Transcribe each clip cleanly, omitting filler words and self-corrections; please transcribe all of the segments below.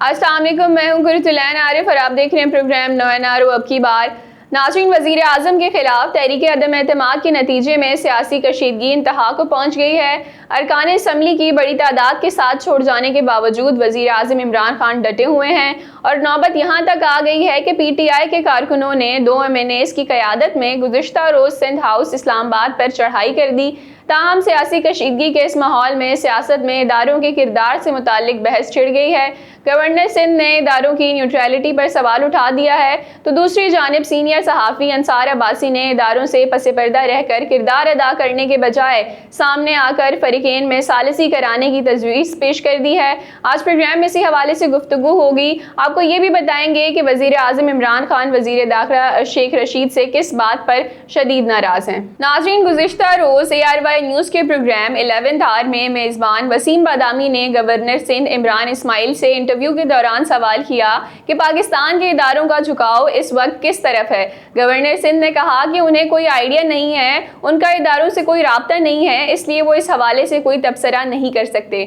السلام علیکم، میں ہوں گرتلین عارف اور آپ دیکھ رہے ہیں پروگرام نو این آر او اب کی بار۔ ناظرین، وزیر اعظم کے خلاف تحریک عدم اعتماد کے نتیجے میں سیاسی کشیدگی انتہا کو پہنچ گئی ہے۔ ارکان اسمبلی کی بڑی تعداد کے ساتھ چھوڑ جانے کے باوجود وزیر اعظم عمران خان ڈٹے ہوئے ہیں اور نوبت یہاں تک آ گئی ہے کہ پی ٹی آئی کے کارکنوں نے 2 MNAs کی قیادت میں گزشتہ روز سندھ ہاؤس اسلام آباد پر چڑھائی کر دی۔ تاہم سیاسی کشیدگی کے اس ماحول میں سیاست میں اداروں کے کردار سے متعلق بحث چھڑ گئی ہے۔ گورنر سندھ نے اداروں کی نیوٹرلٹی پر سوال اٹھا دیا ہے تو دوسری جانب سینئر صحافی انصار عباسی نے اداروں سے پس پردہ رہ کر کردار ادا کرنے کے بجائے سامنے آ کر فریقین میں ثالثی کرانے کی تجویز پیش کر دی ہے۔ آج پروگرام میں اسی حوالے سے گفتگو ہوگی۔ آپ کو یہ بھی بتائیں گے کہ وزیر اعظم عمران خان وزیر داخلہ شیخ رشید سے کس بات پر شدید ناراض ہیں۔ ناظرین، گزشتہ روز ARY نیوز کے پروگرام 11th آور میں میزبان وسیم بادامی نے گورنر سندھ عمران اسماعیل سے انٹرویو کے دوران سوال کیا کہ پاکستان کے اداروں کا جھکاؤ اس وقت کس طرف ہے۔ گورنر سندھ نے کہا کہ انہیں کوئی آئیڈیا نہیں ہے، ان کا اداروں سے کوئی رابطہ نہیں ہے، اس لیے وہ اس حوالے سے کوئی تبصرہ نہیں کر سکتے۔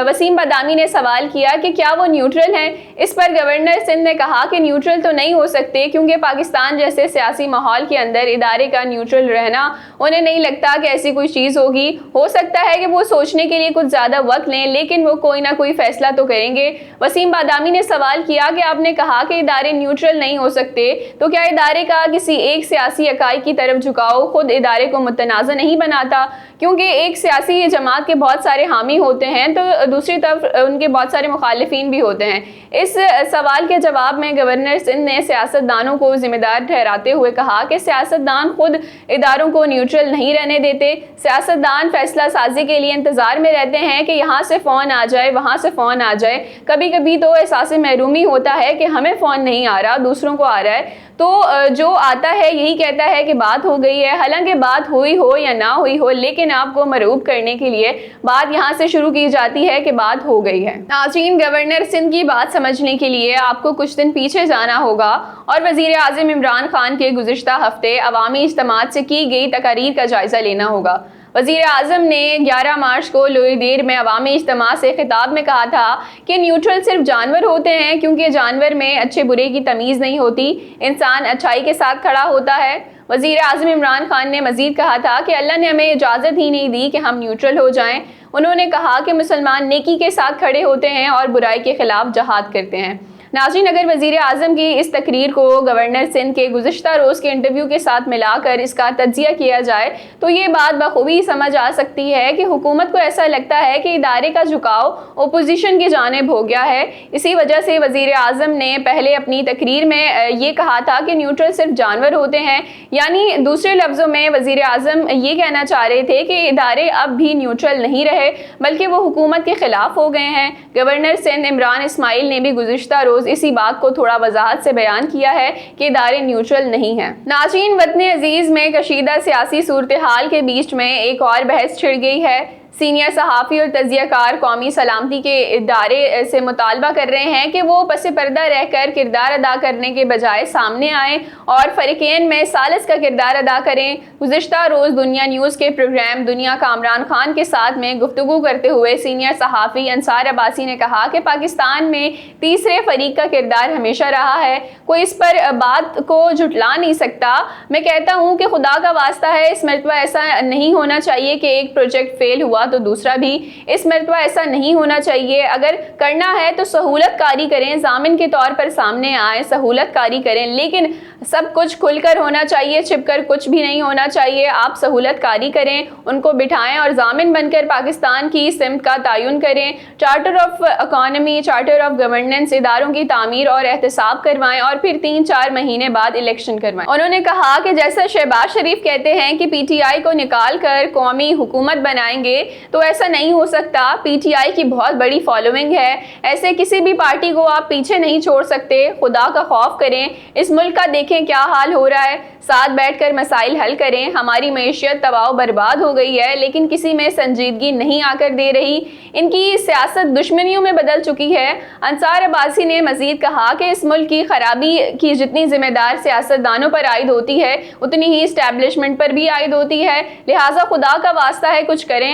وسیم بادامی نے سوال کیا کہ کیا وہ نیوٹرل ہیں۔ اس پر گورنر سندھ نے کہا کہ نیوٹرل تو نہیں ہو سکتے کیونکہ پاکستان جیسے سیاسی ماحول کے اندر ادارے کا نیوٹرل رہنا انہیں نہیں لگتا کہ ایسی کوئی چیز ہوگی۔ ہو سکتا ہے کہ وہ سوچنے کے لیے کچھ زیادہ وقت لیں لیکن وہ کوئی نہ کوئی فیصلہ تو کریں گے۔ وسیم بادامی نے سوال کیا کہ آپ نے کہا کہ ادارے نیوٹرل نہیں ہو سکتے، تو کیا ادارے کا کسی ایک سیاسی اکائی کی طرف جھکاؤ خود ادارے کو متنازع نہیں بناتا؟ کیونکہ ایک سیاسی جماعت کے بہت سارے حامی ہوتے ہیں تو دوسری طرف ان کے بہت سارے مخالفین بھی ہوتے ہیں۔ اس سوال کے جواب میں گورنر سندھ نے سیاست دانوں کو ذمہ دار ٹھہراتے ہوئے کہا کہ سیاست دان خود اداروں کو نیوٹرل نہیں رہنے دیتے۔ سیاست دان فیصلہ سازی کے لیے انتظار میں رہتے ہیں کہ یہاں سے فون آ جائے، وہاں سے فون آ جائے۔ کبھی کبھی تو احساس محرومی ہوتا ہے کہ ہمیں فون نہیں آ رہا، دوسروں کو آ رہا ہے، تو جو آتا ہے یہی کہتا ہے کہ بات ہو گئی ہے۔ حالانکہ بات ہوئی ہو یا نہ ہوئی ہو لیکن آپ کو مرعوب کرنے کے لیے بات یہاں سے شروع کی جاتی ہے کہ بات ہو گئی ہے۔ ناظرین، گورنر سندھ کی بات سمجھنے کے لیے آپ کو کچھ دن پیچھے جانا ہوگا اور وزیر اعظم عمران خان کے گزشتہ ہفتے عوامی اجتماعات سے کی گئی تقاریر کا جائزہ لینا ہوگا۔ وزیر اعظم نے 11 مارچ کو لوئی دیر میں عوامی اجتماع سے خطاب میں کہا تھا کہ نیوٹرل صرف جانور ہوتے ہیں کیونکہ جانور میں اچھے برے کی تمیز نہیں ہوتی، انسان اچھائی کے ساتھ کھڑا ہوتا ہے۔ وزیر اعظم عمران خان نے مزید کہا تھا کہ اللہ نے ہمیں اجازت ہی نہیں دی کہ ہم نیوٹرل ہو جائیں۔ انہوں نے کہا کہ مسلمان نیکی کے ساتھ کھڑے ہوتے ہیں اور برائی کے خلاف جہاد کرتے ہیں۔ ناظرین، اگر وزیر اعظم کی اس تقریر کو گورنر سندھ کے گزشتہ روز کے انٹرویو کے ساتھ ملا کر اس کا تجزیہ کیا جائے تو یہ بات بخوبی سمجھ آ سکتی ہے کہ حکومت کو ایسا لگتا ہے کہ ادارے کا جھکاؤ اپوزیشن کی جانب ہو گیا ہے۔ اسی وجہ سے وزیر اعظم نے پہلے اپنی تقریر میں یہ کہا تھا کہ نیوٹرل صرف جانور ہوتے ہیں، یعنی دوسرے لفظوں میں وزیر اعظم یہ کہنا چاہ رہے تھے کہ ادارے اب بھی نیوٹرل نہیں رہے بلکہ وہ حکومت کے خلاف ہو گئے ہیں۔ گورنر سندھ عمران اسماعیل نے بھی گزشتہ روز اسی بات کو تھوڑا وضاحت سے بیان کیا ہے کہ ادارے نیوٹرل نہیں ہیں۔ ناظرین، وطن عزیز میں کشیدہ سیاسی صورتحال کے بیچ میں ایک اور بحث چھڑ گئی ہے۔ سینئر صحافی اور تجزیہ کار قومی سلامتی کے ادارے سے مطالبہ کر رہے ہیں کہ وہ پس پردہ رہ کر کردار ادا کرنے کے بجائے سامنے آئیں اور فریقین میں ثالث کا کردار ادا کریں۔ گزشتہ روز دنیا نیوز کے پروگرام دنیا کامران خان کے ساتھ میں گفتگو کرتے ہوئے سینئر صحافی انصار عباسی نے کہا کہ پاکستان میں تیسرے فریق کا کردار ہمیشہ رہا ہے، کوئی اس پر بات کو جھٹلا نہیں سکتا۔ میں کہتا ہوں کہ خدا کا واسطہ ہے اس مرتبہ ایسا نہیں ہونا چاہیے کہ ایک پروجیکٹ فیل ہوا تو دوسرا بھی، اس مرتبہ ایسا نہیں ہونا چاہیے۔ اگر کرنا ہے تو سہولت کاری کریں، ضامن کے طور پر سامنے آئیں، سہولت کاری کریں، لیکن سب کچھ کھل کر ہونا چاہیے، چھپ کر کچھ بھی نہیں ہونا چاہیے۔ آپ سہولت کاری کریں، ان کو بٹھائیں اور ضامن بن کر پاکستان کی سمت کا تعین کریں۔ Charter of economy, charter of governance, اداروں کی تعمیر اور احتساب کروائیں اور پھر 3-4 مہینے بعد الیکشن کروائیں۔ انہوں نے کہا کہ جیسا شہباز شریف کہتے ہیں کہ پی ٹی آئی کو نکال کر قومی حکومت بنائیں گے تو ایسا نہیں ہو سکتا۔ پی ٹی آئی کی بہت بڑی فالوئنگ ہے، ایسے کسی بھی پارٹی کو آپ پیچھے نہیں چھوڑ سکتے۔ خدا کا خوف کریں، اس ملک کا دیکھیں کیا حال ہو رہا ہے، ساتھ بیٹھ کر مسائل حل کریں۔ ہماری معیشت تباہ و برباد ہو گئی ہے لیکن کسی میں سنجیدگی نہیں آ کر دے رہی، ان کی سیاست دشمنیوں میں بدل چکی ہے۔ انصار عباسی نے مزید کہا کہ اس ملک کی خرابی کی جتنی ذمہ دار سیاست دانوں پر عائد ہوتی ہے اتنی ہی اسٹیبلشمنٹ پر بھی عائد ہوتی ہے، لہٰذا خدا کا واسطہ ہے کچھ کریں۔